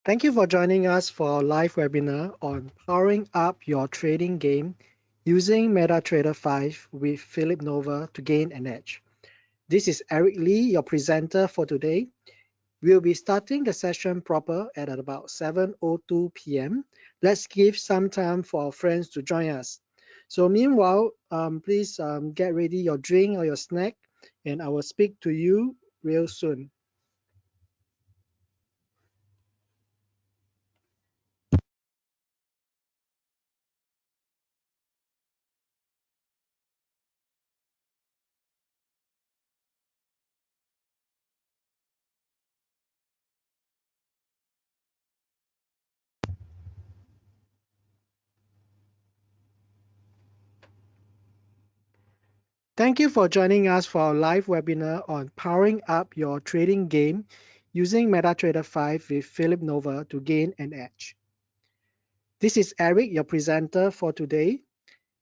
Thank you for joining us for our live webinar on powering up your trading game using MetaTrader 5 with Phillip Nova to gain an edge. This is Eric Lee, your presenter for today. We'll be starting the session proper at about 7:02 p.m. Let's give some time for our friends to join us. So meanwhile, please get ready your drink or your snack, and I will speak to you real soon. Thank you for joining us for our live webinar on powering up your trading game using MetaTrader 5 with Phillip Nova to gain an edge. This is Eric, your presenter for today.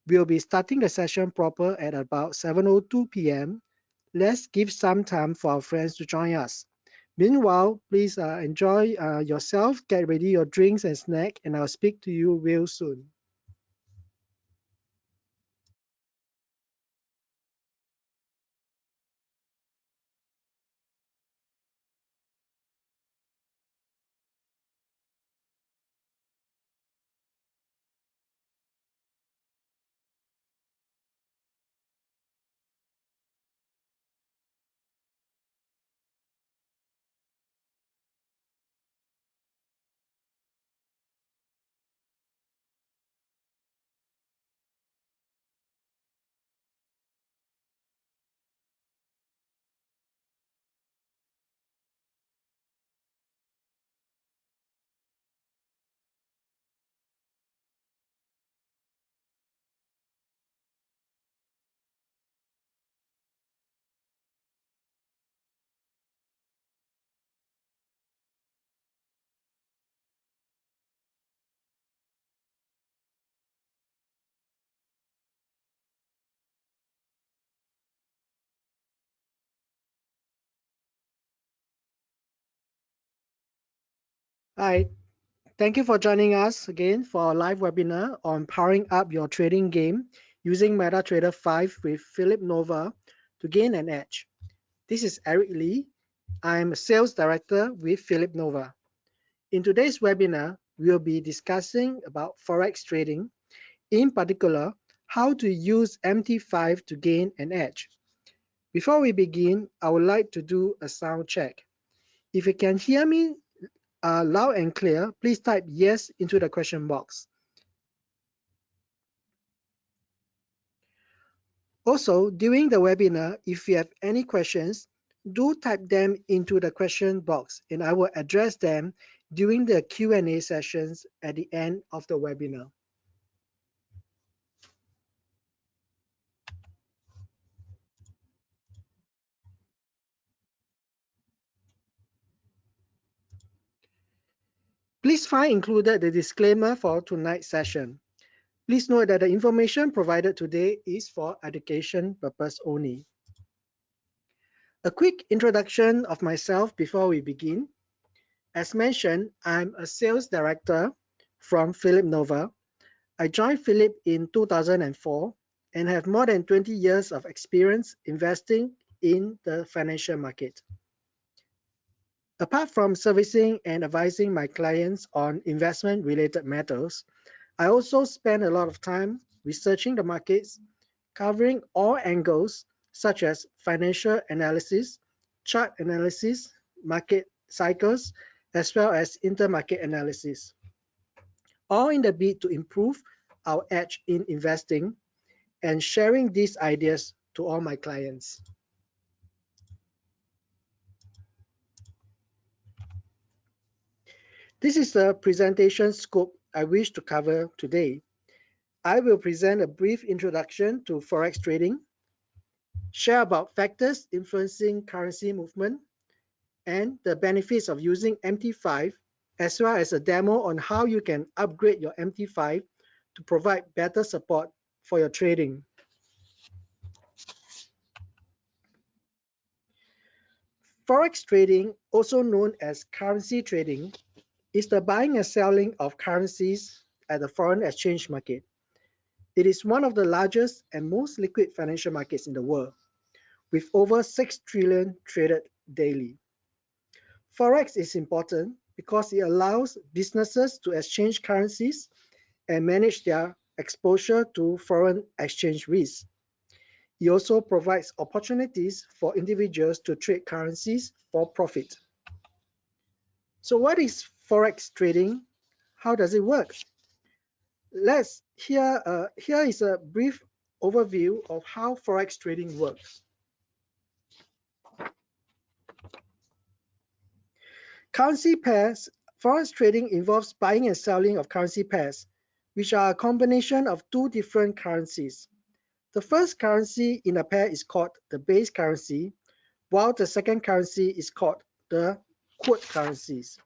We'll be starting the session proper at about 7:02 p.m. Let's give some time for our friends to join us. Meanwhile, please enjoy yourself, get ready your drinks and snack, and I'll speak to you real soon. Hi. Thank you for joining us again for our live webinar on powering up your trading game using MetaTrader 5 with Phillip Nova to gain an edge. This is Eric Lee. I'm a sales director with Phillip Nova. In today's webinar, we'll be discussing about Forex trading, in particular, how to use MT5 to gain an edge. Before we begin, I would like to do a sound check. If you can hear me loud and clear, please type yes into the question box. Also, during the webinar, if you have any questions, do type them into the question box and I will address them during the Q&A sessions at the end of the webinar. Please find included the disclaimer for tonight's session. Please note that the information provided today is for education purpose only. A quick introduction of myself before we begin. As mentioned, I'm a sales director from Phillip Nova. I joined Phillip in 2004 and have more than 20 years of experience investing in the financial market. Apart from servicing and advising my clients on investment-related matters, I also spend a lot of time researching the markets, covering all angles such as financial analysis, chart analysis, market cycles, as well as intermarket analysis, all in the bid to improve our edge in investing and sharing these ideas to all my clients. This is the presentation scope I wish to cover today. I will present a brief introduction to Forex trading, share about factors influencing currency movement, and the benefits of using MT5, as well as a demo on how you can upgrade your MT5 to provide better support for your trading. Forex trading, also known as currency trading, is the buying and selling of currencies at the foreign exchange market. It is one of the largest and most liquid financial markets in the world, with over 6 trillion traded daily. Forex is important because it allows businesses to exchange currencies and manage their exposure to foreign exchange risks. It also provides opportunities for individuals to trade currencies for profit. So what is Forex trading? How does it work? Here is a brief overview of how Forex trading works. Currency pairs. Forex trading involves buying and selling of currency pairs, which are a combination of two different currencies. The first currency in a pair is called the base currency, while the second currency is called the quote currencies.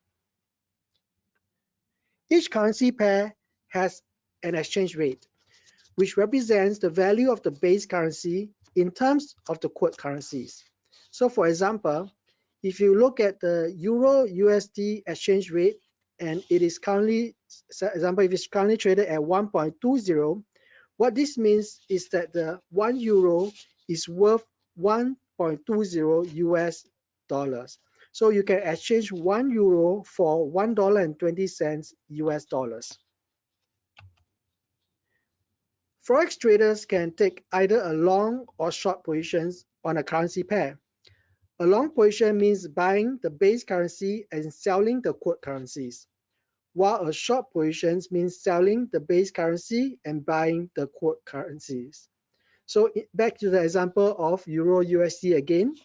Each currency pair has an exchange rate, which represents the value of the base currency in terms of the quote currencies. So for example, if you look at the Euro USD exchange rate, and it is currently, for example, if it's currently traded at 1.20, what this means is that the 1 euro is worth 1.20 US dollars. So you can exchange 1 euro for $1.20 US dollars. Forex traders can take either a long or short positions on a currency pair. A long position means buying the base currency and selling the quote currencies, while a short position means selling the base currency and buying the quote currencies. So back to the example of Euro USD again.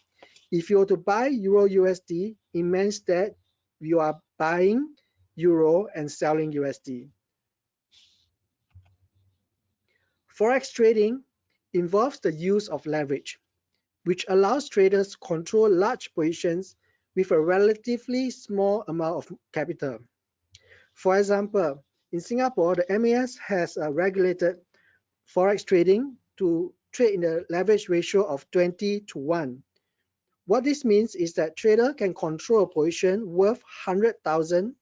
If you were to buy Euro USD, it means that you are buying Euro and selling USD. Forex trading involves the use of leverage, which allows traders to control large positions with a relatively small amount of capital. For example, in Singapore, the MAS has regulated Forex trading to trade in a leverage ratio of 20:1. What this means is that trader can control a position worth 100,000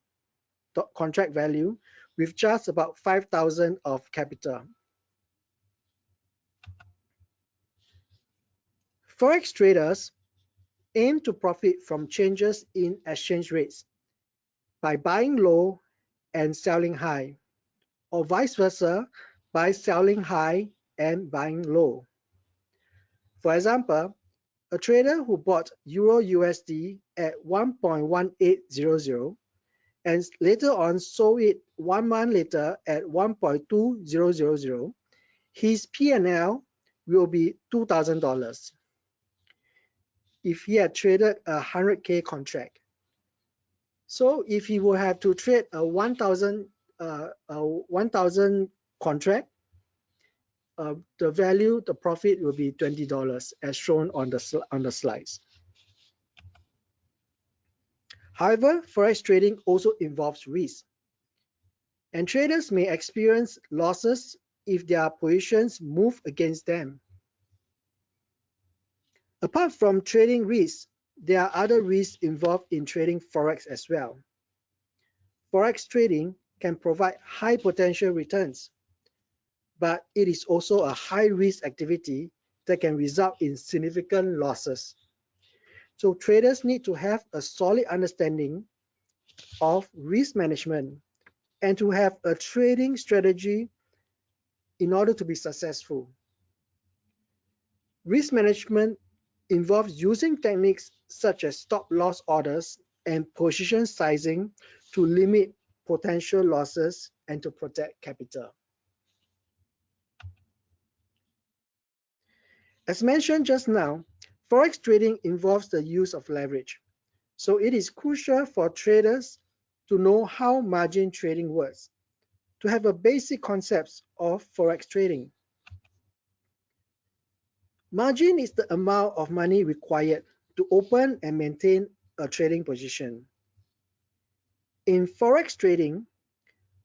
contract value with just about 5,000 of capital. Forex traders aim to profit from changes in exchange rates by buying low and selling high, or vice versa, by selling high and buying low. For example, a trader who bought Euro USD at 1.1800 and later on sold it 1 month later at 1.2000, his P&L will be $2,000 if he had traded a 100K contract. So if he will have to trade a 1,000 contract, the value, the profit will be $20 as shown on the slides. However, Forex trading also involves risk, and traders may experience losses if their positions move against them. Apart from trading risks, there are other risks involved in trading Forex as well. Forex trading can provide high potential returns, but it is also a high risk activity that can result in significant losses. So traders need to have a solid understanding of risk management and to have a trading strategy in order to be successful. Risk management involves using techniques such as stop loss orders and position sizing to limit potential losses and to protect capital. As mentioned just now, Forex trading involves the use of leverage. So it is crucial for traders to know how margin trading works, to have a basic concepts of Forex trading. Margin is the amount of money required to open and maintain a trading position. In Forex trading,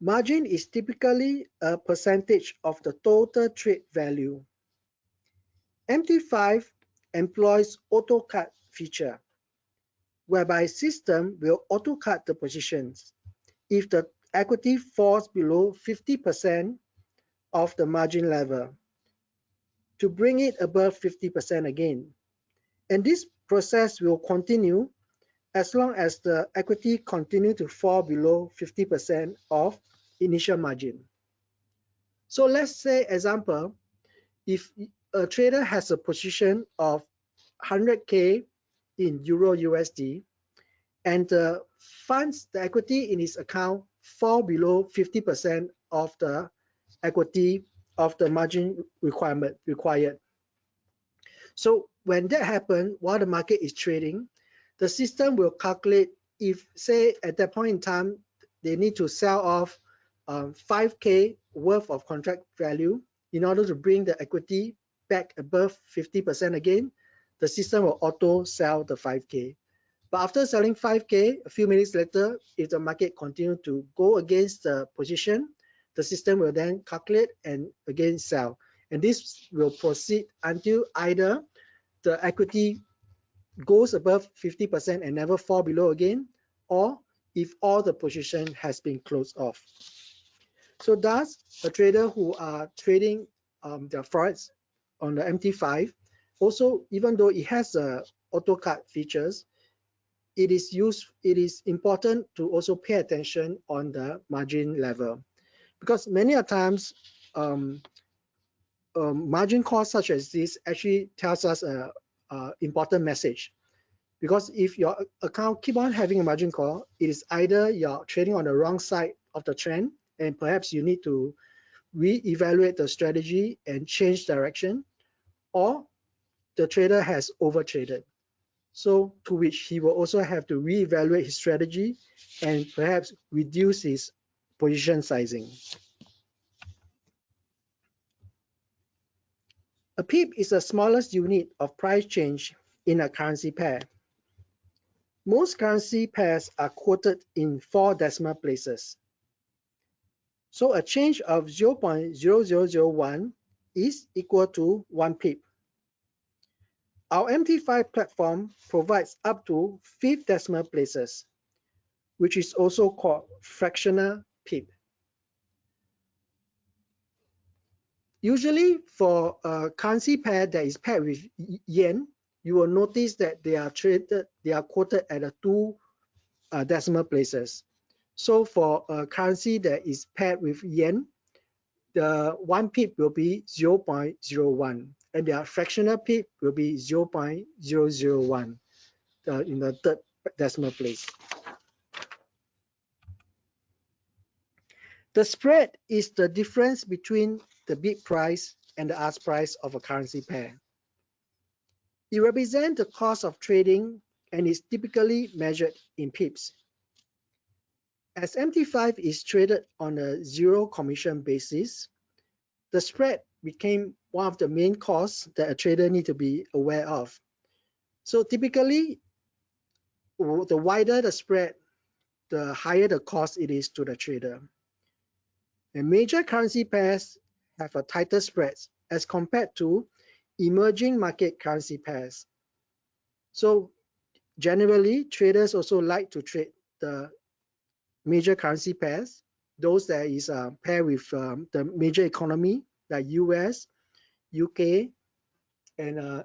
margin is typically a percentage of the total trade value. MT5 employs auto cut feature, whereby system will auto cut the positions. if the equity falls below 50% of the margin level to bring it above 50% again. And this process will continue as long as the equity continue to fall below 50% of initial margin. So let's say, example, if a trader has a position of 100K in Euro USD and the funds, the equity in his account fall below 50% of the equity of the margin required. So when that happens, while the market is trading, the system will calculate if, say, at that point in time, they need to sell off 5K worth of contract value in order to bring the equity back above 50% again, the system will auto sell the 5K. But after selling 5K, a few minutes later, if the market continues to go against the position, the system will then calculate and again sell. And this will proceed until either the equity goes above 50% and never fall below again, or if all the position has been closed off. So thus, a trader who are trading the Forex on the MT5, also, even though it has auto cut features, it is important to also pay attention on the margin level, because many a times margin calls such as this actually tells us a important message. Because if your account keep on having a margin call, it is either you're trading on the wrong side of the trend and perhaps you need to re-evaluate the strategy and change direction, or the trader has overtraded. So to which he will also have to re-evaluate his strategy and perhaps reduce his position sizing. A pip is the smallest unit of price change in a currency pair. Most currency pairs are quoted in 4 decimal places. So a change of 0.0001 is equal to 1 pip. Our MT5 platform provides up to 5 decimal places, which is also called fractional pip. Usually for a currency pair that is paired with yen, you will notice that they are quoted at 2 decimal places. So for a currency that is paired with yen, the 1 pip will be 0.01 and their fractional pip will be 0.001 in the 3rd decimal place. The spread is the difference between the bid price and the ask price of a currency pair. It represents the cost of trading and is typically measured in pips. As MT5 is traded on a zero commission basis, the spread became one of the main costs that a trader needs to be aware of. So typically, the wider the spread, the higher the cost it is to the trader. And major currency pairs have a tighter spreads as compared to emerging market currency pairs. So generally, traders also like to trade the major currency pairs, those that is paired with the major economy like US, UK, and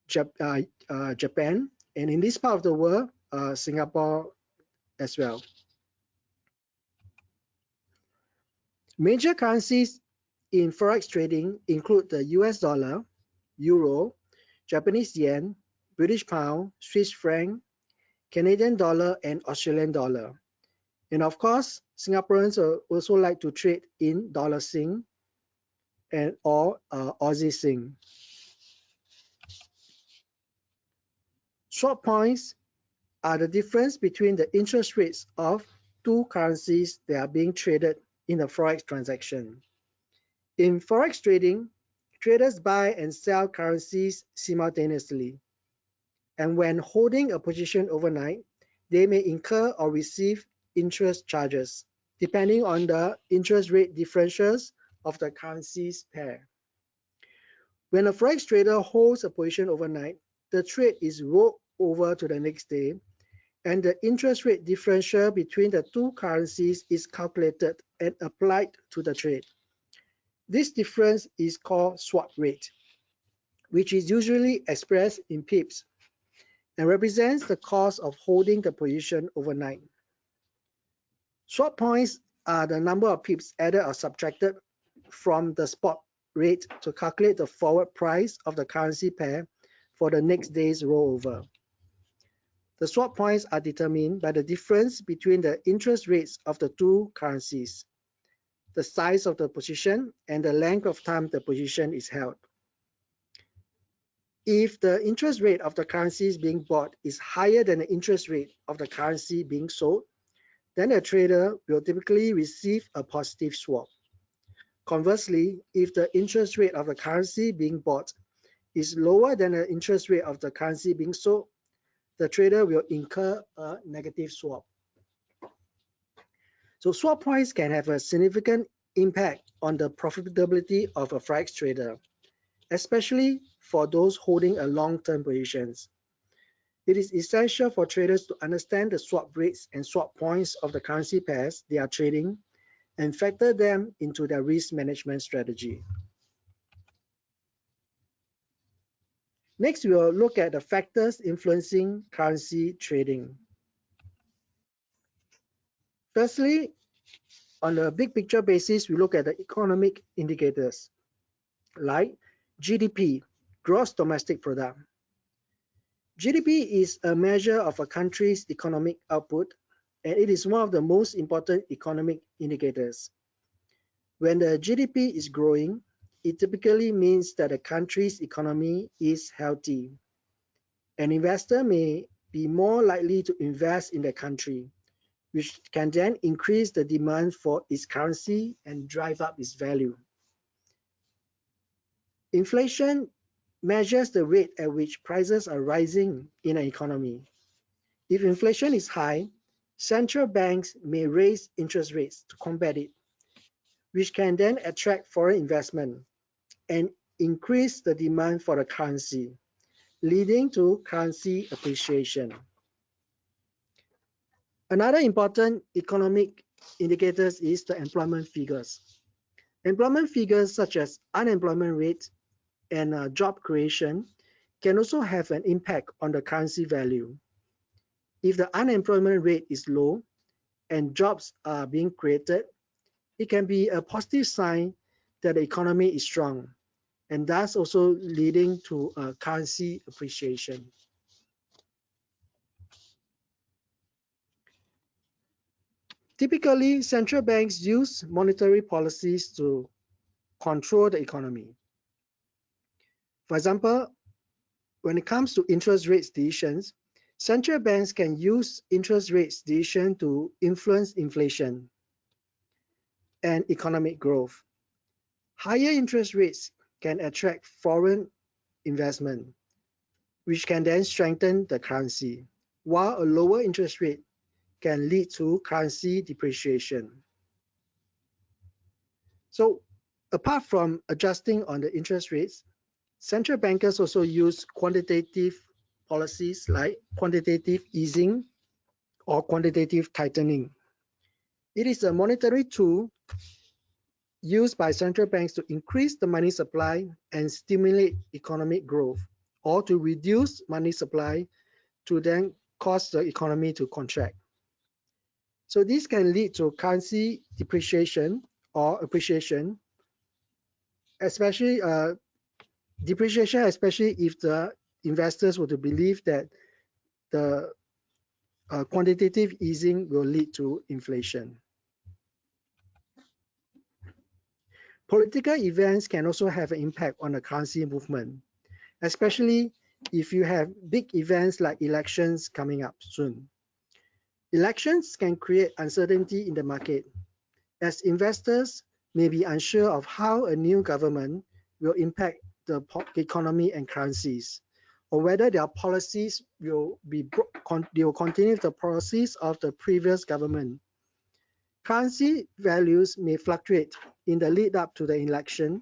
Japan, and in this part of the world, Singapore as well. Major currencies in Forex trading include the US dollar, Euro, Japanese yen, British pound, Swiss franc, Canadian dollar, and Australian dollar. And of course, Singaporeans also like to trade in dollar Sing and or Aussie Sing. Swap points are the difference between the interest rates of 2 currencies that are being traded in a Forex transaction. In Forex trading, traders buy and sell currencies simultaneously. And when holding a position overnight, they may incur or receive interest charges, depending on the interest rate differentials of the currencies pair. When a Forex trader holds a position overnight, the trade is rolled over to the next day, and the interest rate differential between the two currencies is calculated and applied to the trade. This difference is called swap rate, which is usually expressed in pips and represents the cost of holding the position overnight. Swap points are the number of pips added or subtracted from the spot rate to calculate the forward price of the currency pair for the next day's rollover. The swap points are determined by the difference between the interest rates of the two currencies, the size of the position, and the length of time the position is held. If the interest rate of the currencies being bought is higher than the interest rate of the currency being sold, then the trader will typically receive a positive swap. Conversely, if the interest rate of the currency being bought is lower than the interest rate of the currency being sold, the trader will incur a negative swap. So swap points can have a significant impact on the profitability of a Forex trader, especially for those holding a long-term positions. It is essential for traders to understand the swap rates and swap points of the currency pairs they are trading and factor them into their risk management strategy. Next, we will look at the factors influencing currency trading. Firstly, on a big picture basis, we look at the economic indicators like GDP, gross domestic product. GDP is a measure of a country's economic output, and it is one of the most important economic indicators. When the GDP is growing, it typically means that the country's economy is healthy. An investor may be more likely to invest in the country, which can then increase the demand for its currency and drive up its value. Inflation measures the rate at which prices are rising in an economy. If inflation is high, central banks may raise interest rates to combat it, which can then attract foreign investment and increase the demand for the currency, leading to currency appreciation. Another important economic indicator is the employment figures. Employment figures such as unemployment rate and job creation can also have an impact on the currency value. If the unemployment rate is low and jobs are being created, it can be a positive sign that the economy is strong, and thus also leading to currency appreciation. Typically, central banks use monetary policies to control the economy. For example, when it comes to interest rate decisions, central banks can use interest rate decision to influence inflation and economic growth. Higher interest rates can attract foreign investment, which can then strengthen the currency, while a lower interest rate can lead to currency depreciation. So, apart from adjusting on the interest rates, central bankers also use quantitative policies like quantitative easing or quantitative tightening. It is a monetary tool used by central banks to increase the money supply and stimulate economic growth, or to reduce money supply to then cause the economy to contract. So this can lead to currency depreciation or appreciation, especially depreciation, especially if the investors were to believe that the quantitative easing will lead to inflation. Political events can also have an impact on the currency movement, especially if you have big events like elections coming up soon. Elections can create uncertainty in the market, as investors may be unsure of how a new government will impact the economy and currencies, or whether their policies will continue the policies of the previous government. Currency values may fluctuate in the lead up to the election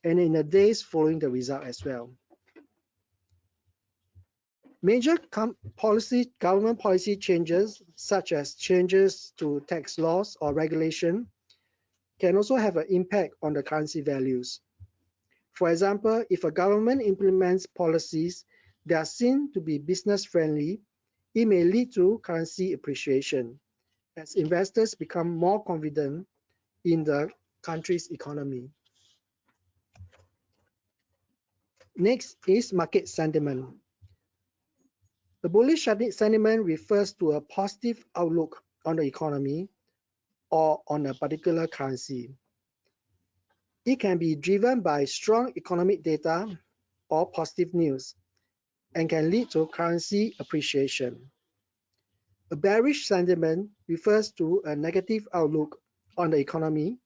and in the days following the result as well. Major government policy changes, such as changes to tax laws or regulation, can also have an impact on the currency values. For example, if a government implements policies that are seen to be business friendly, it may lead to currency appreciation as investors become more confident in the country's economy. Next is market sentiment. The bullish sentiment refers to a positive outlook on the economy or on a particular currency. It can be driven by strong economic data or positive news and can lead to currency appreciation. A bearish sentiment refers to a negative outlook on the economy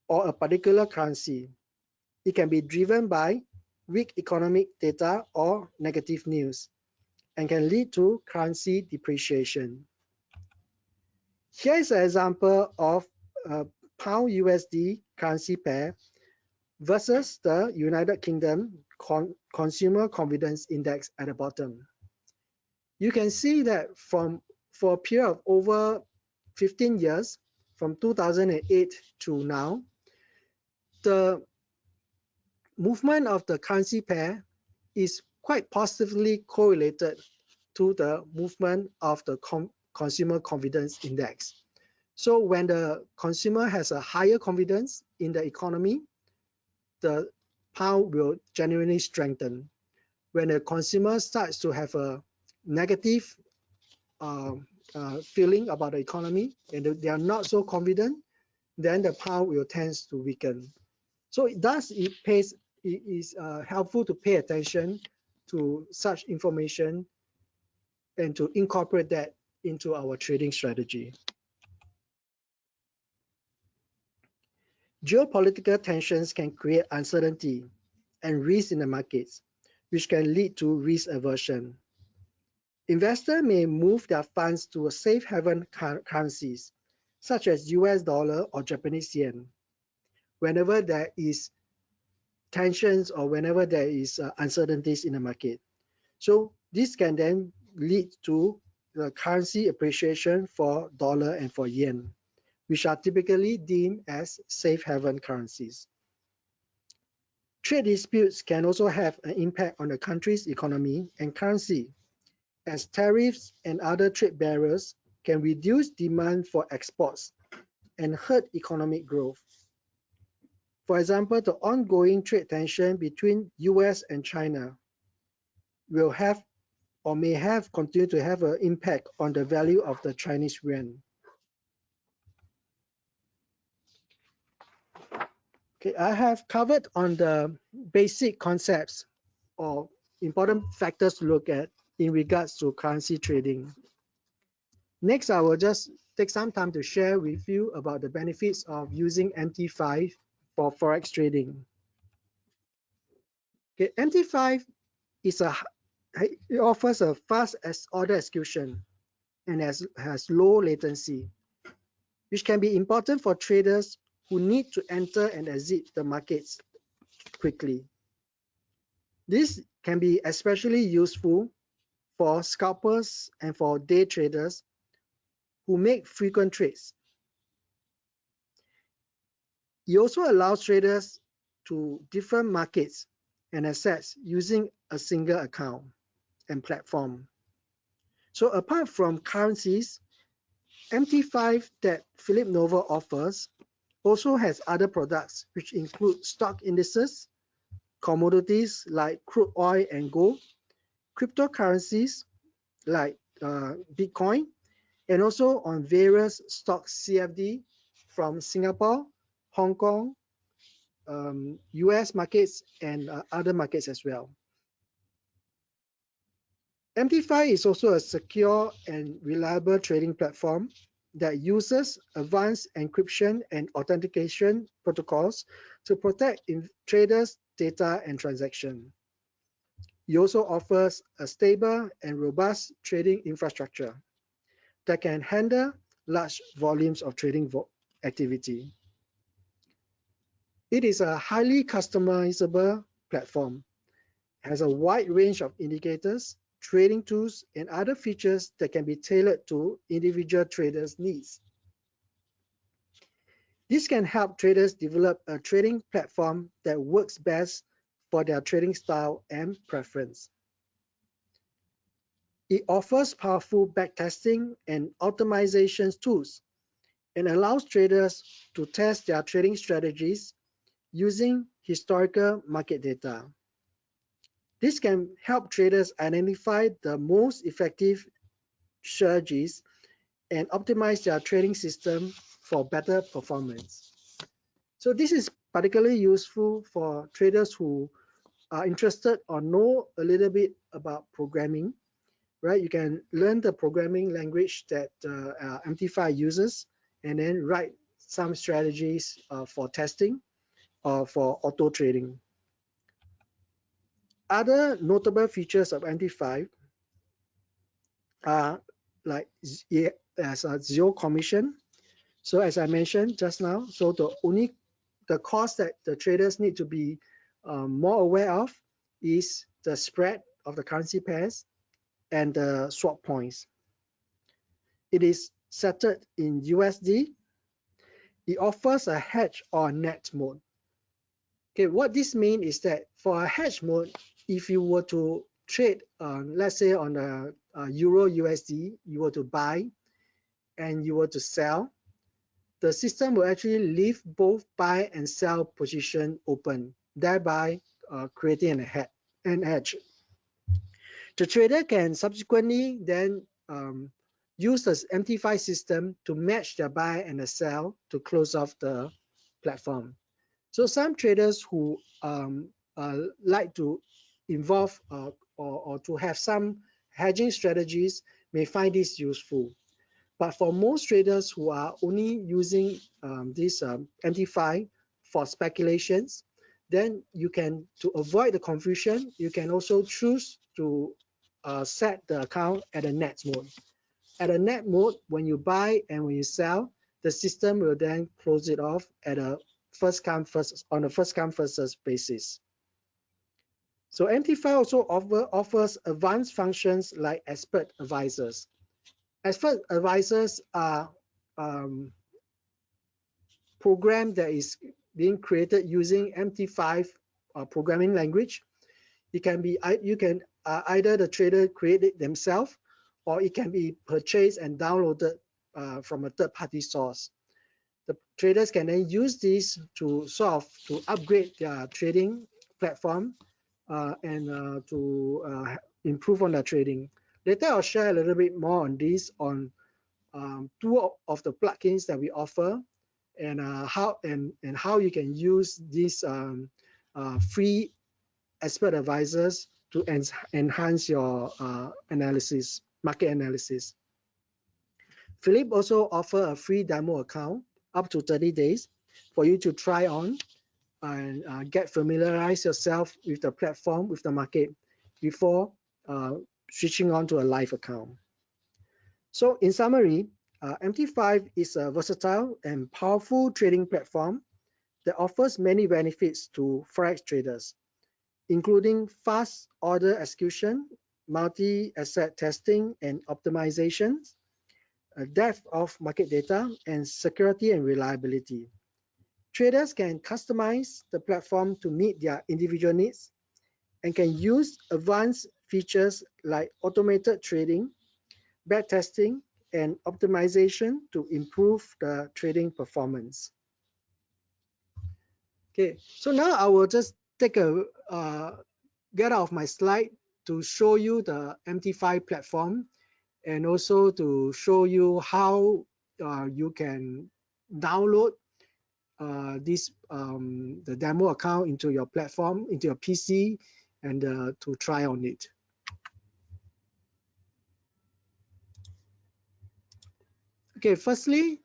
or a particular currency. It can be driven by weak economic data or negative news and can lead to currency depreciation. Here is an example of a pound USD currency pair versus the United Kingdom Consumer Confidence Index at the bottom. You can see that for a period of over 15 years, from 2008 to now, the movement of the currency pair is quite positively correlated to the movement of the Consumer Confidence Index. So when the consumer has a higher confidence in the economy, the pound will genuinely strengthen. When the consumer starts to have a negative feeling about the economy and they are not so confident, then the pound will tend to weaken. So it is helpful to pay attention to such information and to incorporate that into our trading strategy. Geopolitical tensions can create uncertainty and risk in the markets, which can lead to risk aversion. Investors may move their funds to safe haven currencies, such as US dollar or Japanese yen, whenever there is tensions or whenever there is uncertainties in the market. So this can then lead to the currency appreciation for dollar and for yen, which are typically deemed as safe haven currencies. Trade disputes can also have an impact on the country's economy and currency, as tariffs and other trade barriers can reduce demand for exports and hurt economic growth. For example, the ongoing trade tension between US and China will have or may have continued to have an impact on the value of the Chinese yuan. Okay, I have covered on the basic concepts or important factors to look at in regards to currency trading. Next, I will just take some time to share with you about the benefits of using MT5 for Forex trading. Okay, MT5 it offers a fast order execution and has low latency, which can be important for traders who need to enter and exit the markets quickly. This can be especially useful for scalpers and for day traders who make frequent trades. It also allows traders to different markets and assets using a single account and platform. So apart from currencies, MT5 that Phillip Nova offers also has other products which include stock indices, commodities like crude oil and gold, cryptocurrencies like Bitcoin, and also on various stocks CFD from Singapore, Hong Kong, US markets, and other markets as well. MT5 is also a secure and reliable trading platform that uses advanced encryption and authentication protocols to protect traders' data and transactions. It also offers a stable and robust trading infrastructure that can handle large volumes of trading activity. It is a highly customizable platform, has a wide range of indicators trading tools, and other features that can be tailored to individual traders' needs. This can help traders develop a trading platform that works best for their trading style and preference. It offers powerful backtesting and optimization tools and allows traders to test their trading strategies using historical market data. This can help traders identify the most effective strategies and optimize their trading system for better performance. So this is particularly useful for traders who are interested or know a little bit about programming, right? You can learn the programming language that MT5 uses and then write some strategies for testing or for auto trading. Other notable features of MT5 are like as a zero commission. So as I mentioned just now, so the cost that the traders need to be more aware of is the spread of the currency pairs and the swap points. It is settled in USD. It offers a hedge or net mode. Okay, what this means is that for a hedge mode, if you were to trade, let's say on a Euro USD, you were to buy and you were to sell, the system will actually leave both buy and sell position open, thereby creating an hedge. The trader can subsequently then use the MT5 system to match the buy and the sell to close off the platform. So some traders who like to involve or to have some hedging strategies may find this useful. But for most traders who are only using this MT5 for speculations, then you can, to avoid the confusion, you can also choose to set the account at a net mode. At a net mode, when you buy and when you sell, the system will then close it off at a first come first served basis. So MT5 also offers advanced functions like expert advisors. Expert advisors are program that is being created using MT5 programming language. It can be either the trader create it themselves, or it can be purchased and downloaded from a third-party source. The traders can then use this to to upgrade their trading platform and to improve on their trading. Later, I'll share a little bit more on this on two of the plugins that we offer and how you can use these free expert advisors to enhance your analysis, market analysis. Phillip also offer a free demo account up to 30 days for you to try on and get familiarize yourself with the platform, with the market before switching on to a live account. So in summary, MT5 is a versatile and powerful trading platform that offers many benefits to Forex traders, including fast order execution, multi-asset testing and optimizations, depth of market data, and security and reliability. Traders can customize the platform to meet their individual needs and can use advanced features like automated trading, backtesting, and optimization to improve the trading performance. Okay, so now I will just take a get out of my slide to show you the MT5 platform and also to show you how you can download the demo account into your platform, into your PC, and to try on it. Okay, firstly,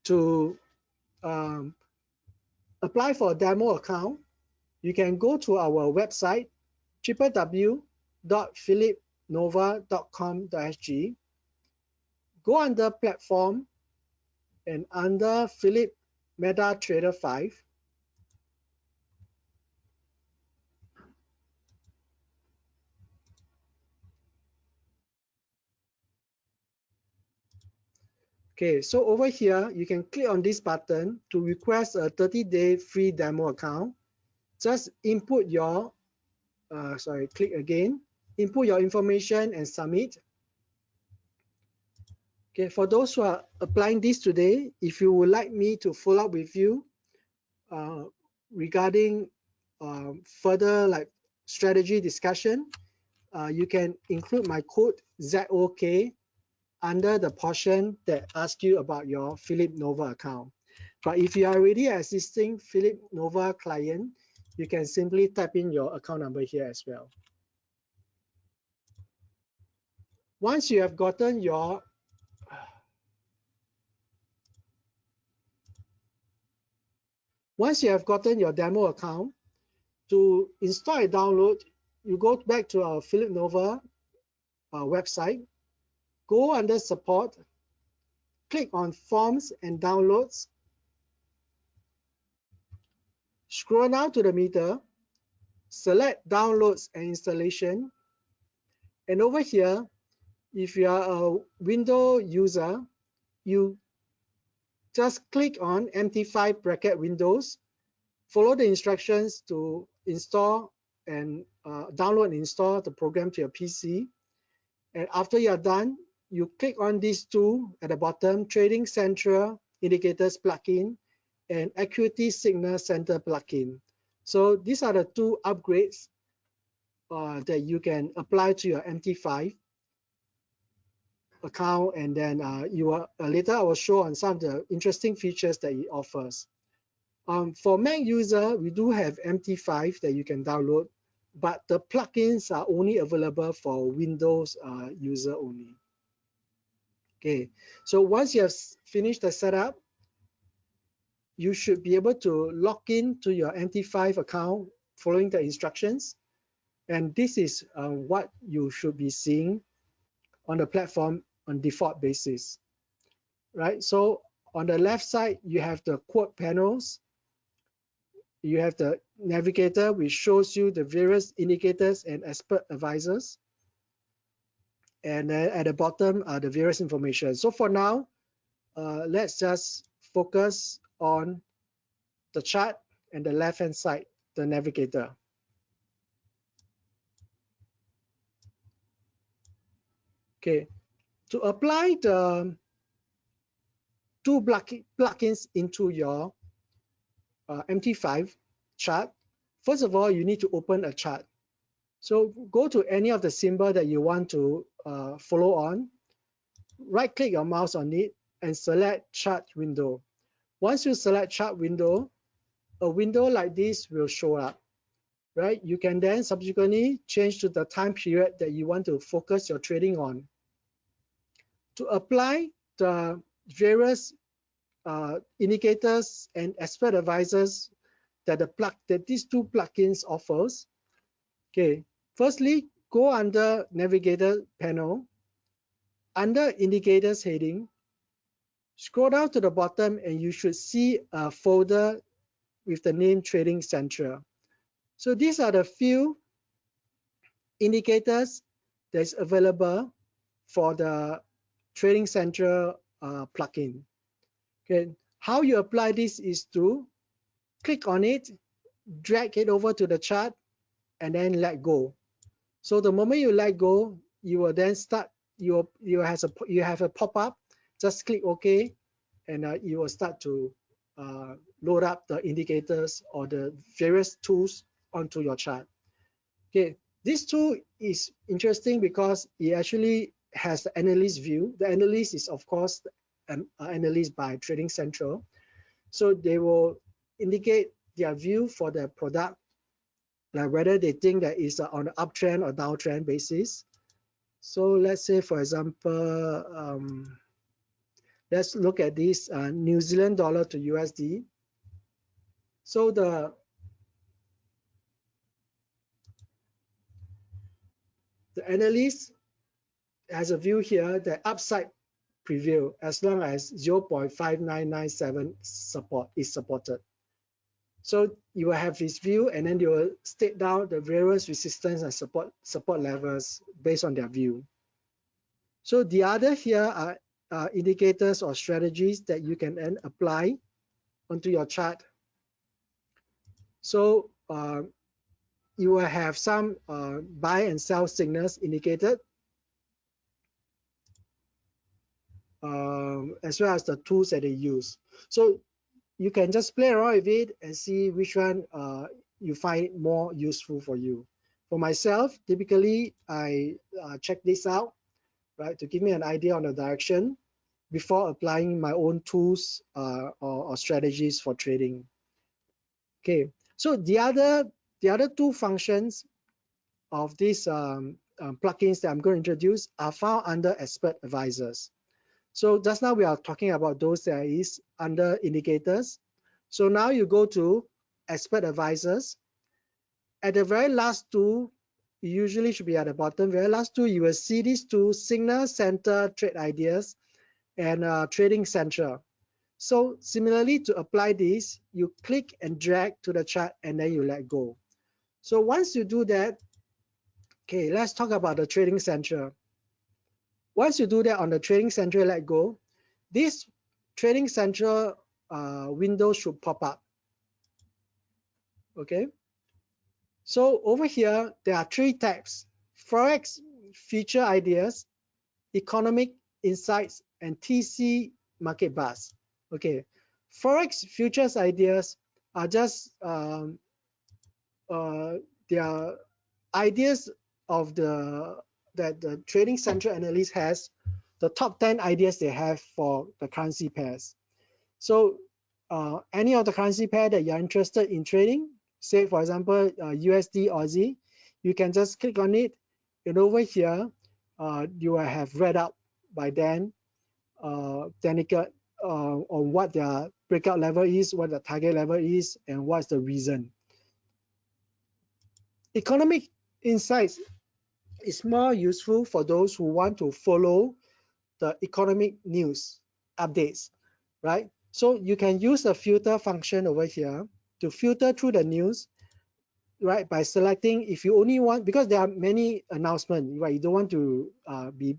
to apply for a demo account, you can go to our website, www.phillipnova.com.sg, go under platform and under Phillip MetaTrader 5. Okay, so over here, you can click on this button to request a 30-day free demo account. Just input your, click again, input your information and submit. Okay, for those who are applying this today, if you would like me to follow up with you regarding further like strategy discussion, you can include my code ZOK under the portion that asks you about your Phillip Nova account. But if you are already an existing Phillip Nova client, you can simply type in your account number here as well. Once you have gotten your demo account, to install and download, you go back to our Phillip Nova website, go under support, click on forms and downloads, scroll down to the meter, select downloads and installation, and over here, if you are a Windows user, you just click on MT5 bracket Windows, follow the instructions to install and download and install the program to your PC. And after you are done, you click on these two at the bottom, Trading Central Indicators plugin and Acuity Signal Centre plugin. So these are the two upgrades that you can apply to your MT5 account, and then later I will show on some of the interesting features that it offers. For Mac user, we do have MT5 that you can download, but the plugins are only available for Windows user only. Okay, so once you have finished the setup, you should be able to log in to your MT5 account following the instructions, and this is what you should be seeing on the platform on default basis, right? So on the left side, you have the quote panels. You have the navigator, which shows you the various indicators and expert advisors. And then at the bottom are the various information. So for now, let's just focus on the chart and the left-hand side, the navigator. Okay, to apply the two plugins into your MT5 chart, first of all, you need to open a chart. So go to any of the symbol that you want to follow on, right click your mouse on it and select chart window. Once you select chart window, a window like this will show up, right? You can then subsequently change to the time period that you want to focus your trading on. To apply the various indicators and expert advisors that these two plugins offers. Okay, firstly, go under navigator panel, under indicators heading, scroll down to the bottom and you should see a folder with the name Trading Central. So these are the few indicators that's available for the Trading Central plugin. Okay, how you apply this is to click on it, drag it over to the chart, and then let go. So the moment you let go, you will then start. You have a pop-up. Just click OK, and you will start to load up the indicators or the various tools onto your chart. Okay, this tool is interesting because it actually has the analyst view. The analyst is of course an analyst by Trading Central, so they will indicate their view for the product, like whether they think that it's on an uptrend or downtrend basis. So let's say, for example, let's look at this New Zealand dollar to USD. So the analyst has a view here that upside prevail as long as 0.5997 support is supported. So you will have this view, and then you will state down the various resistance and support levels based on their view. So the other here are indicators or strategies that you can then apply onto your chart. So you will have some buy and sell signals indicated, as well as the tools that they use. So you can just play around with it and see which one you find more useful for you. For myself, typically I check this out, right, to give me an idea on the direction before applying my own tools or strategies for trading. Okay, so the other two functions of these plugins that I'm going to introduce are found under Expert Advisors. So just now we are talking about those that is under indicators. So now you go to Expert Advisors. At the very last two, you usually should be at the bottom, very last two, you will see these two, Signal Center Trade Ideas and Trading Central. So similarly, to apply this, you click and drag to the chart and then you let go. So once you do that, okay, let's talk about the Trading Central. Once you do that on the Trading Central, let go, this Trading Central window should pop up. Okay. So over here, there are three tabs: Forex Future Ideas, Economic Insights, and TC Market Buzz. Okay. Forex Futures Ideas are just their ideas of that the Trading Central analyst has, the top 10 ideas they have for the currency pairs. So any of the currency pair that you're interested in trading, say for example USD Aussie, you can just click on it, and over here you will have read up by then technical on what their breakout level is, what the target level is, and what's the reason. Economic Insights is more useful for those who want to follow the economic news updates, right? So you can use the filter function over here to filter through the news, right? By selecting, if you only want, because there are many announcements, right? You don't want to be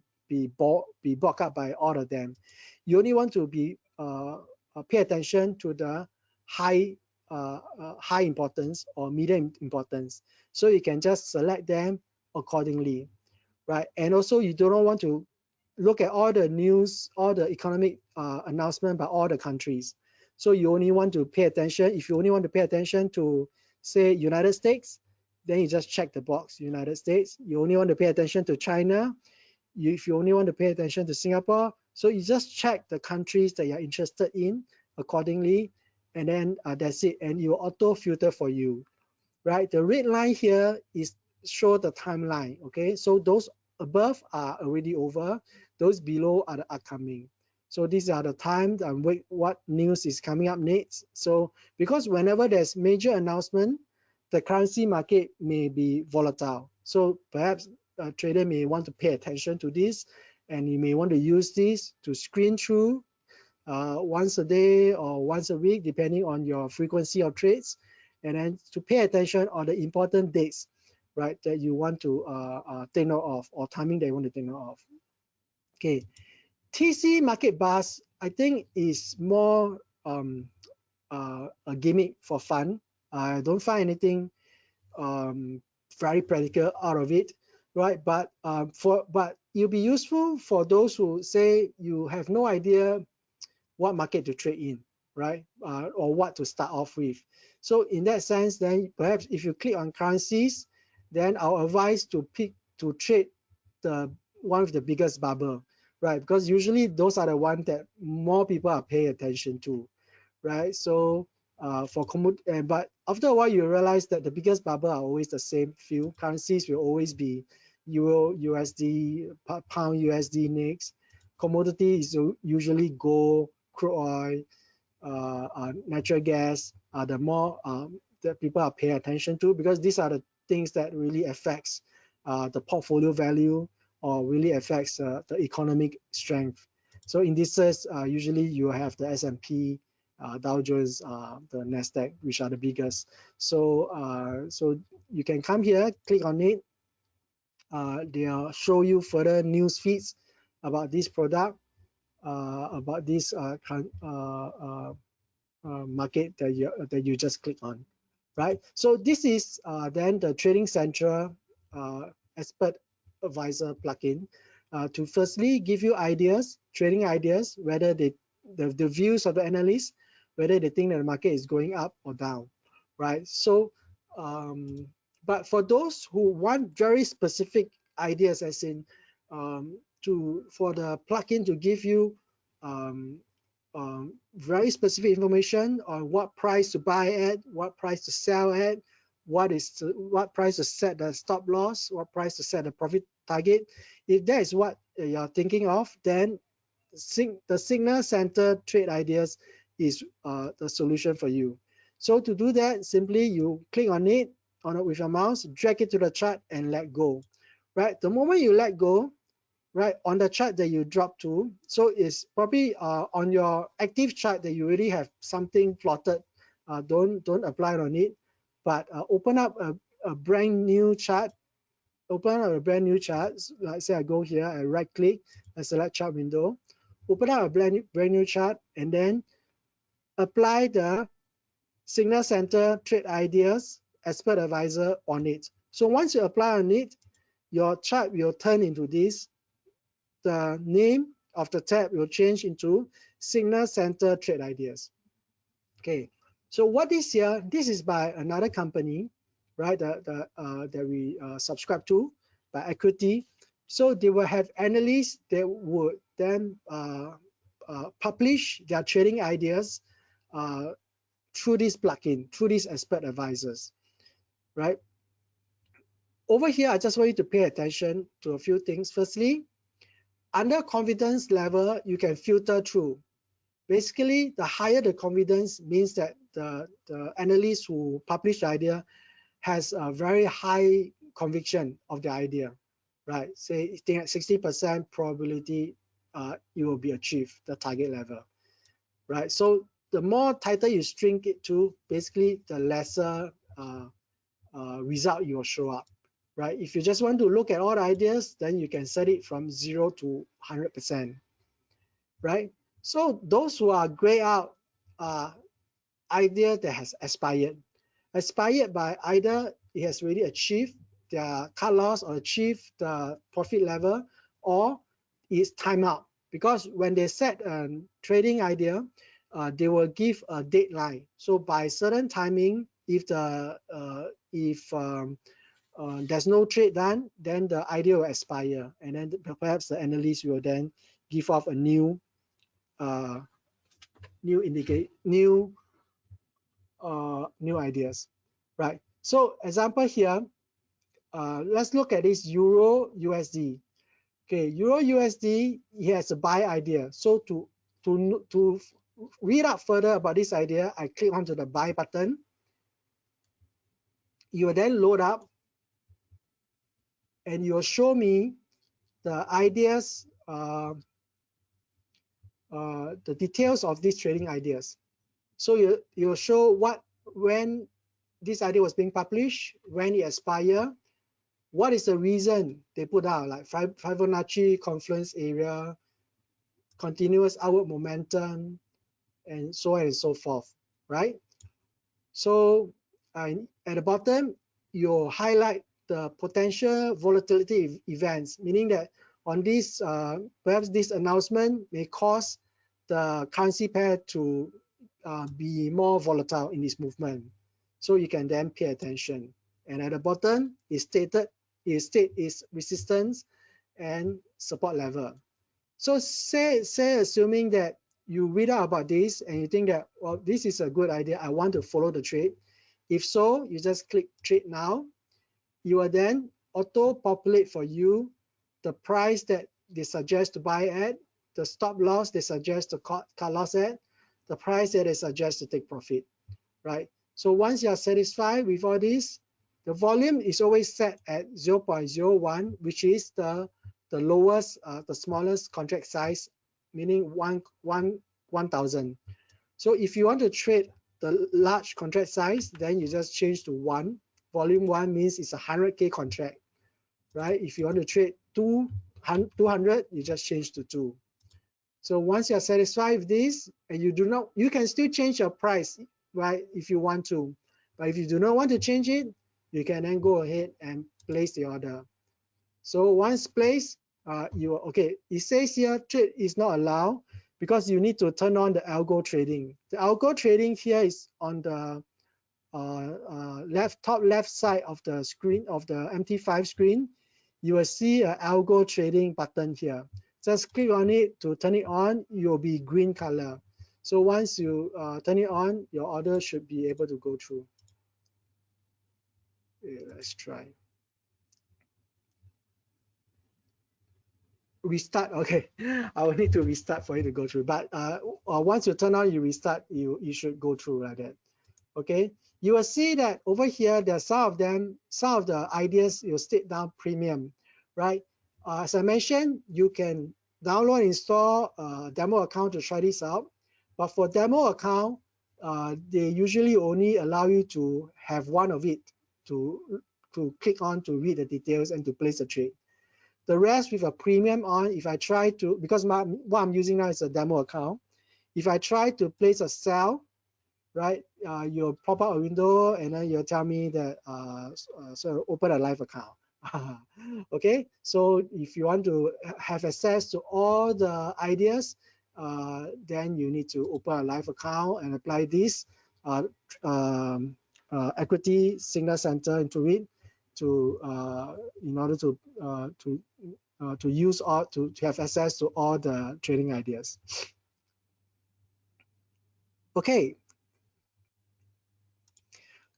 bogged up by all of them. You only want to pay attention to the high importance or medium importance. So you can just select them accordingly, right? And also you don't want to look at all the news, all the economic announcement by all the countries. So you only want to pay attention. If you only want to pay attention to, say, United States, then you just check the box, United States. You only want to pay attention to China. If you only want to pay attention to Singapore, so you just check the countries that you're interested in accordingly, and then that's it. And you auto filter for you, right? The red line here is show the timeline. Okay, so those above are already over, those below are the upcoming. So these are the times and what news is coming up next. So because whenever there's major announcement, the currency market may be volatile. So perhaps a trader may want to pay attention to this, and you may want to use this to screen through once a day or once a week, depending on your frequency of trades, and then to pay attention on the important dates, right, that you want to take note of, or timing that you want to take note of. Okay, TC Market Buzz, I think, is more a gimmick for fun. I don't find anything very practical out of it, right? But it'll be useful for those who say you have no idea what market to trade in, right? Or what to start off with. So in that sense, then perhaps if you click on currencies, then I'll advise to trade the one with the biggest bubble, right? Because usually those are the ones that more people are paying attention to, right? So but after a while you realize that the biggest bubble are always the same few currencies. Will always be Euro, USD, Pound, USD next. Commodity is usually gold, crude oil, natural gas are the more that people are paying attention to, because these are the things that really affects the portfolio value, or really affects the economic strength. So indices, usually you have the S&P, Dow Jones, the Nasdaq, which are the biggest. So so you can come here, click on it. They'll show you further news feeds about this product. about this market that you just click on, right? So this is then the Trading Central Expert Advisor plugin to firstly give you ideas, trading ideas, whether the views of the analysts, whether they think that the market is going up or down, right? So, but for those who want very specific ideas, as in for the plugin to give you very specific information on what price to buy at, what price to sell at, what price to set the stop loss, what price to set the profit target. If that is what you're thinking of, then the Signal Center Trade Ideas is the solution for you. So to do that, simply you click on it with your mouse, drag it to the chart and let go. Right, the moment you let go, right, on the chart that you drop to, so it's probably on your active chart that you already have something plotted. Don't apply on it, but open up a brand new chart. Open up a brand new chart. Like say I go here, I right click, I select chart window, open up a brand new chart, and then apply the Signal Center Trade Ideas Expert Advisor on it. So once you apply on it, your chart will turn into this. The name of the tab will change into Signal Center Trade Ideas. Okay, so what is here? This is by another company, right? That we subscribe to, by Acuity. So they will have analysts that would then publish their trading ideas through this plugin, through these expert advisors, right? Over here, I just want you to pay attention to a few things. Firstly, under confidence level, you can filter through. Basically, the higher the confidence means that the analyst who published the idea has a very high conviction of the idea, right? Say, think at 60% probability it will be achieved, the target level, right? So the more tighter you string it to, basically the lesser result you will show up, right? If you just want to look at all the ideas, then you can set it from 0 to 100%, right? So those who are grayed out are idea that has expired by either it has already achieved their cut loss or achieved the profit level, or it's time out. Because when they set a trading idea, they will give a deadline. So by certain timing, if there's no trade done, then the idea will expire, and then perhaps the analyst will then give off a new ideas, right? So example here, let's look at this Euro USD. Okay, Euro USD, he has a buy idea. So to read out further about this idea, I click onto the buy button. You will then load up, and you will show me the ideas, the details of these trading ideas. So you'll show when this idea was being published, when it expired, what is the reason they put out, like Fibonacci confluence area, continuous upward momentum, and so on and so forth, right? So at the bottom, you highlight the potential volatility events, meaning that on this, perhaps this announcement may cause the currency pair to be more volatile in this movement. So you can then pay attention. And at the bottom, it stated its resistance and support level. So say assuming that you read out about this and you think that, well, this is a good idea, I want to follow the trade. If so, you just click trade now. You will then auto populate for you the price that they suggest to buy at, the stop loss they suggest to cut loss at, the price that they suggest to take profit, right? So once you are satisfied with all this, the volume is always set at 0.01, which is the lowest, the smallest contract size, meaning 1,000. So if you want to trade the large contract size, then you just change to 1. Volume 1 means it's a 100K contract, right? If you want to trade 200, you just change to 2. So once you're satisfied with this, and you can still change your price, right, if you want to. But if you do not want to change it, you can then go ahead and place the order. So once placed, okay. It says here trade is not allowed because you need to turn on the algo trading. The algo trading here is on the top left side of the screen of the MT5 screen. You will see an algo trading button here. Just click on it to turn it on. You'll be green color. So once you turn it on, your order should be able to go through. Let's try. Restart. Okay, I will need to restart for it to go through. But once you turn on, you restart, you should go through like that. Okay, you will see that over here, there are some of the ideas you state down premium, right? As I mentioned, you can download and install a demo account to try this out. But for demo account, they usually only allow you to have one of it to click on to read the details and to place a trade. The rest with a premium on, if I try to, because what I'm using now is a demo account. If I try to place a sell, right, you'll pop out a window and then you'll tell me that so open a live account. Okay, so if you want to have access to all the ideas, then you need to open a live account and apply this Acuity Signal Centre into it to in order to use all to have access to all the trading ideas. Okay.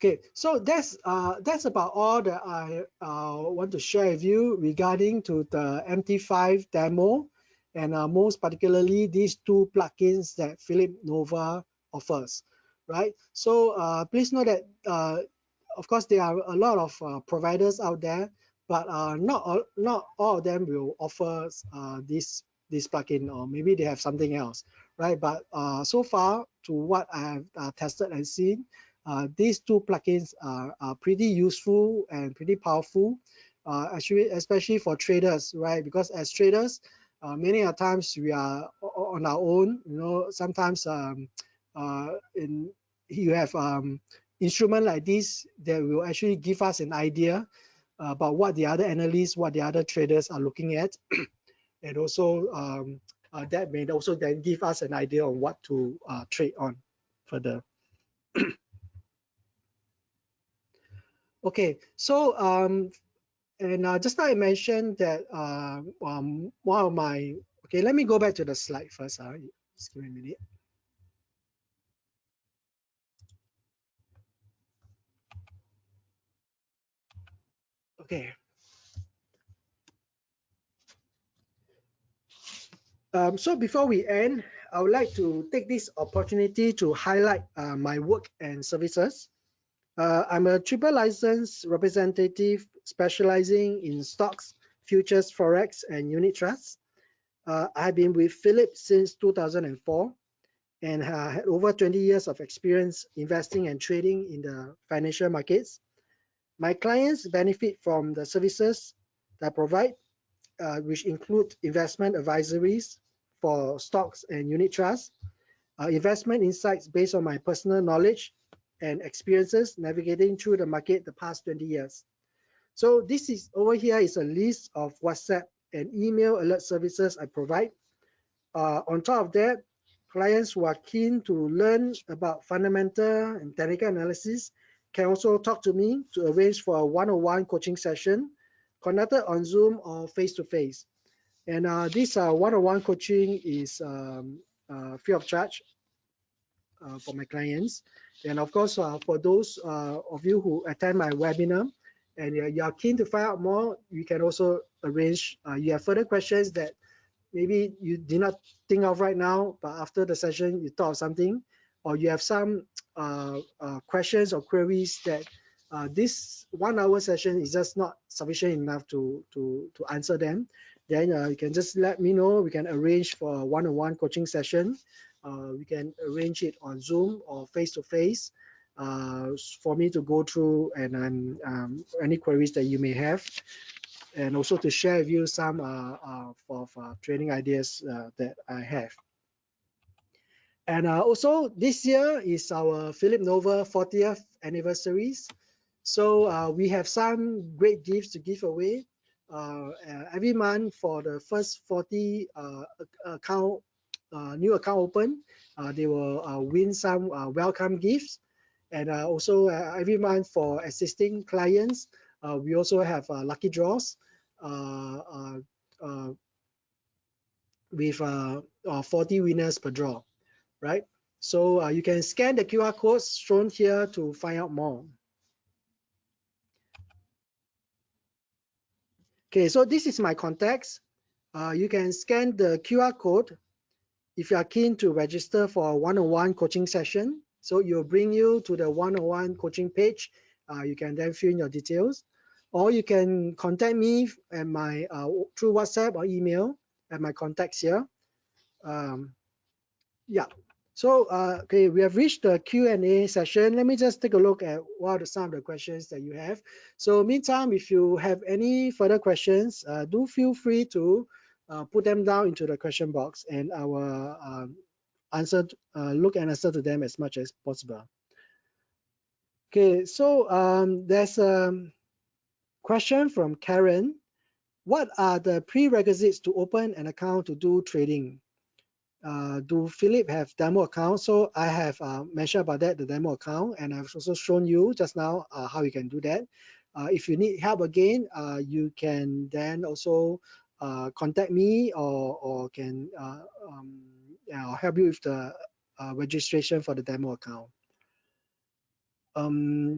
Okay, so that's about all that I want to share with you regarding to the MT5 demo, and most particularly these two plugins that Phillip Nova offers, right? So please know that of course there are a lot of providers out there, but not all of them will offer this plugin, or maybe they have something else, right? But so far, to what I have tested and seen, these two plugins are pretty useful and pretty powerful, actually, especially for traders, right? Because as traders, many a times we are on our own. You know, sometimes you have instrument like this that will actually give us an idea about what the other analysts, what the other traders are looking at, and also that may also then give us an idea on what to trade on further. Okay, so and just now I mentioned that one of my, okay, let me go back to the slide first. Just give me a minute. Okay. So before we end, I would like to take this opportunity to highlight my work and services. I'm a triple licensed representative specializing in stocks, futures, Forex, and unit trusts. I've been with Phillip since 2004 and had over 20 years of experience investing and trading in the financial markets. My clients benefit from the services that I provide, which include investment advisories for stocks and unit trusts, investment insights based on my personal knowledge and experiences navigating through the market the past 20 years. So this is over here is a list of WhatsApp and email alert services I provide. On top of that, clients who are keen to learn about fundamental and technical analysis can also talk to me to arrange for a one-on-one coaching session conducted on Zoom or face-to-face. And this one-on-one coaching is free of charge for my clients. And of course, for those of you who attend my webinar and you are keen to find out more, you can also arrange, you have further questions that maybe you did not think of right now, but after the session you thought of something, or you have some questions or queries that this 1 hour session is just not sufficient enough to answer them, then you can just let me know. We can arrange for a one-on-one coaching session. We can arrange it on Zoom or face-to-face for me to go through and any queries that you may have. and also to share with you some trading ideas that I have. And also this year is our Phillip Nova 40th anniversaries. So we have some great gifts to give away. Every month for the first 40 account, new account open, they will win some welcome gifts. And also every month for existing clients, we also have lucky draws with 40 winners per draw, right? So you can scan the QR codes shown here to find out more. Okay, so this is my contacts. You can scan the QR code if you are keen to register for a one-on-one coaching session. So it will bring you to the one-on-one coaching page. You can then fill in your details, or you can contact me at my through WhatsApp or email at my contacts here. Yeah. So okay, we have reached the Q&A session. Let me just take a look at what are some of the questions that you have. So meantime, if you have any further questions, do feel free to put them down into the question box, and I will look and answer to them as much as possible. Okay, so there's a question from Karen. What are the prerequisites to open an account to do trading? Do Philip have demo account? So I have mentioned about that, the demo account, and I've also shown you just now how you can do that. If you need help again, you can then also contact me, or can help you with the registration for the demo account.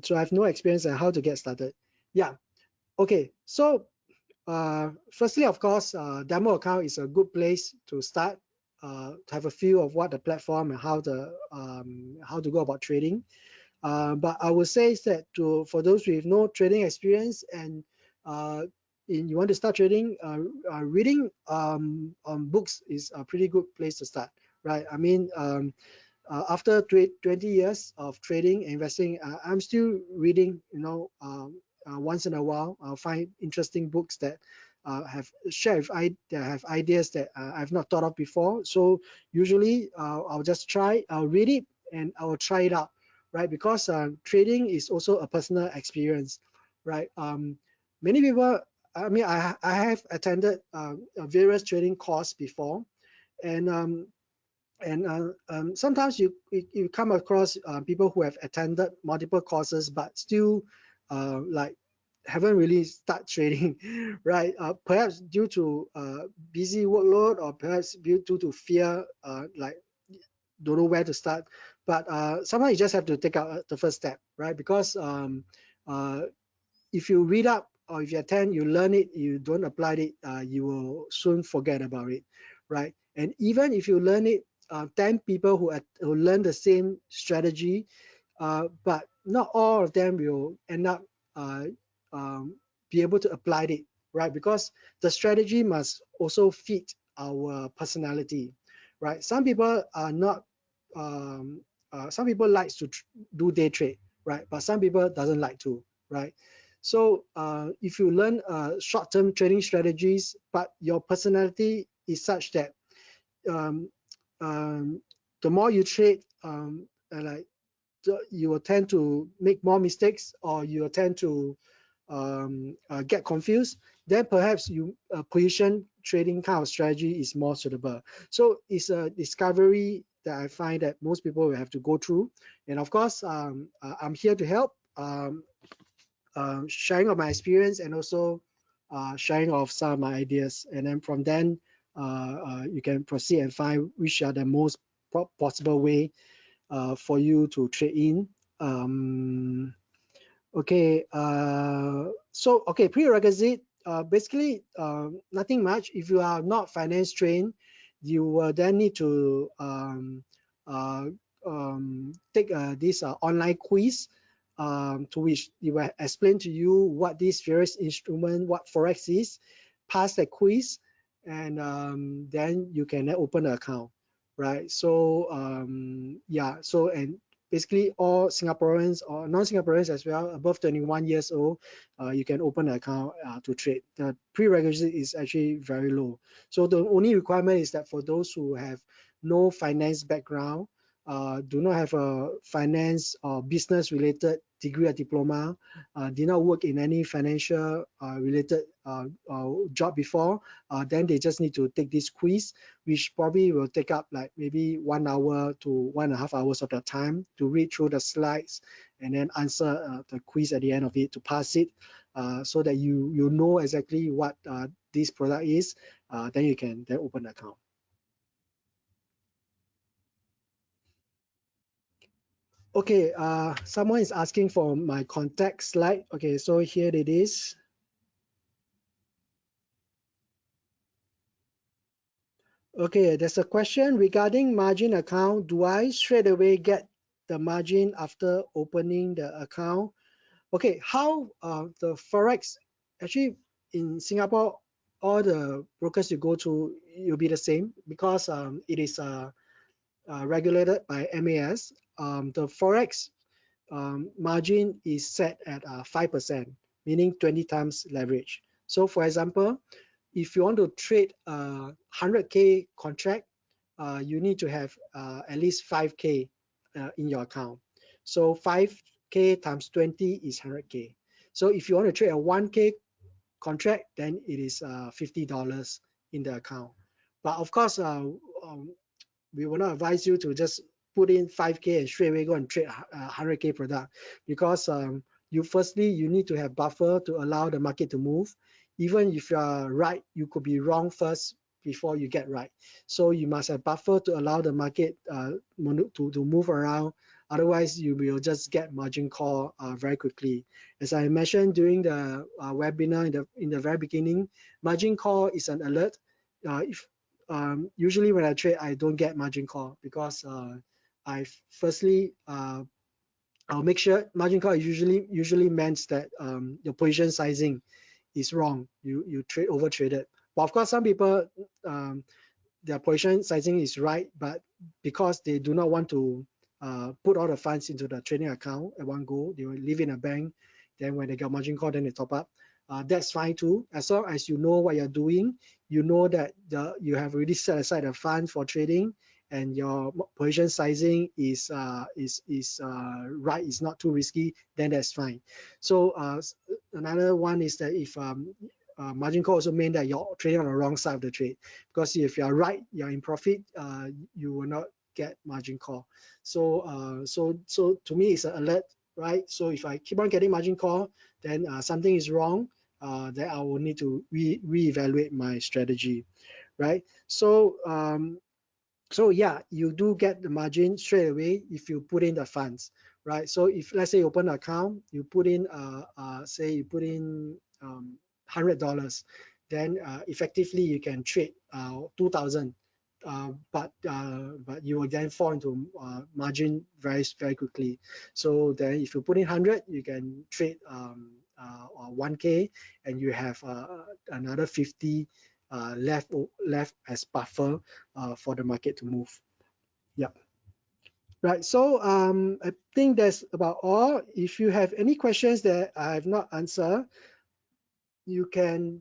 So I have no experience on how to get started. Yeah, okay. So firstly, of course, demo account is a good place to start, to have a feel of what the platform and how to go about trading. But I would say that for those with no trading experience and you want to start trading, reading books is a pretty good place to start, right? I mean, after 20 years of trading and investing, I'm still reading, once in a while. I'll find interesting books that have ideas that I've not thought of before. So usually I'll just I'll read it and I'll try it out, right? Because trading is also a personal experience, right? Many people, I mean, I have attended various trading courses before, and sometimes you come across people who have attended multiple courses but still like haven't really start trading, right? Perhaps due to busy workload, or perhaps due to fear, like don't know where to start. But sometimes you just have to take out the first step, right? Because if you read up or if you attend, you learn it, you don't apply it, you will soon forget about it, right? And even if you learn it, 10 people who learn the same strategy, but not all of them will end up be able to apply it, right? Because the strategy must also fit our personality, right? Some people are not, some people like to do day trade, right? But some people doesn't like to, right? So if you learn short-term trading strategies, but your personality is such that the more you trade, like you will tend to make more mistakes, or you will tend to get confused, then perhaps you position trading kind of strategy is more suitable. So it's a discovery that I find that most people will have to go through. And of course, I'm here to help, sharing of my experience, and also sharing of some of my ideas. And then from then, you can proceed and find which are the most possible way for you to trade in. Okay, so okay, prerequisite, basically nothing much. If you are not finance trained, you will then need to take this online quiz, to which it will explain to you what this various instrument, what Forex is. Pass the quiz, and then you can open an account, right? So yeah, so and basically all Singaporeans or non-Singaporeans as well, above 21 years old, you can open an account to trade. The prerequisite is actually very low. So the only requirement is that for those who have no finance background, do not have a finance or business related degree or diploma, did not work in any financial related job before, then they just need to take this quiz, which probably will take up like maybe 1 hour to 1.5 hours of their time to read through the slides and then answer the quiz at the end of it to pass it, so that you know exactly what this product is. Then you can then open an account. Okay, someone is asking for my contact slide. Okay, so here it is. Okay, there's a question regarding margin account. Do I straight away get the margin after opening the account? Okay, how the Forex, actually in Singapore, all the brokers you go to, you'll be the same because it is regulated by MAS. The Forex margin is set at 5%, meaning 20 times leverage. So for example, if you want to trade a 100K contract, you need to have at least 5K in your account. So 5K times 20 is 100K. So if you want to trade a 1K contract, then it is $50 in the account. But of course, we will not advise you to just put in 5K and straight away go and trade a 100K product, because you need to have buffer to allow the market to move. Even if you are right, you could be wrong first before you get right. So you must have buffer to allow the market to move around. Otherwise, you will just get margin call very quickly. As I mentioned during the webinar in the very beginning, margin call is an alert. Usually when I trade, I don't get margin call because I firstly I'll make sure margin call usually means that your position sizing is wrong. You trade over traded. But of course, some people their position sizing is right, but because they do not want to put all the funds into the trading account at one go, they will leave in a bank. Then when they get margin call, then they top up. That's fine too, as long as you know what you're doing. You know that you have already set aside a fund for trading, and your position sizing is right, it's not too risky, then that's fine. So another one is that if margin call also means that you're trading on the wrong side of the trade, because if you are right, you're in profit, you will not get margin call. So so to me it's an alert, right? So if I keep on getting margin call, then something is wrong. Then I will need to reevaluate my strategy, right? So so yeah, you do get the margin straight away if you put in the funds, right? So if let's say you open an account, you put in say you put in $100, then effectively you can trade 2,000, but you will then fall into margin very quickly. So then if you put in 100, you can trade 1K, and you have another 50 left as buffer for the market to move. Yeah. Right. So I think that's about all. If you have any questions that I have not answered, you can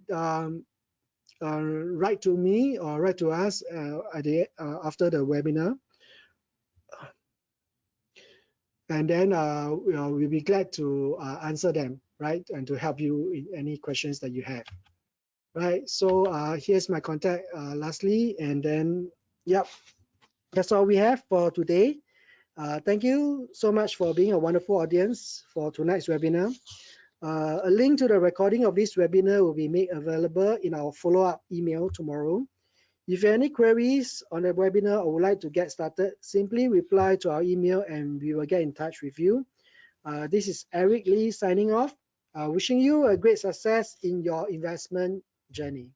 write to me or write to us after the webinar, and then we'll be glad to answer them, right, and to help you in any questions that you have. Right. So here's my contact lastly, and then yep, that's all we have for today. Thank you so much for being a wonderful audience for tonight's webinar. A link to the recording of this webinar will be made available in our follow-up email tomorrow. If you have any queries on the webinar or would like to get started, simply reply to our email and we will get in touch with you. This is Eric Lee signing off, wishing you a great success in your investment journey.